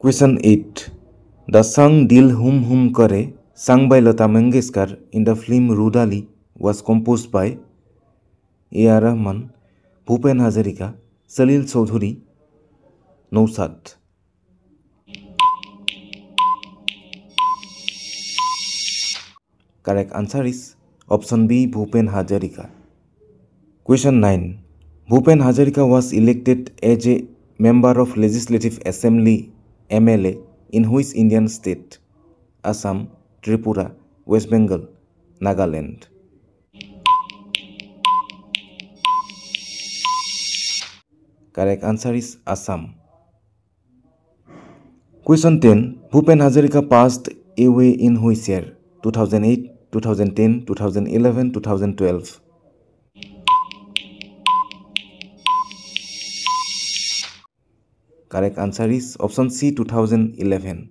Question 8. The song Dil Hum Hum Kare, sung by Lata Mangeshkar in the film Rudali, was composed by A.R. Rahman, Bhupen Hazarika, Salil Chaudhuri, Nausad. Correct answer is option B, Bhupen Hazarika. Question 9. Bhupen Hazarika was elected as a member of Legislative Assembly MLA in which Indian state? Assam, Tripura, West Bengal, Nagaland. Correct answer is Assam. Question 10. Bhupen Hazarika passed away in which year? 2008, 2010, 2011, 2012. Correct answer is option C, 2011.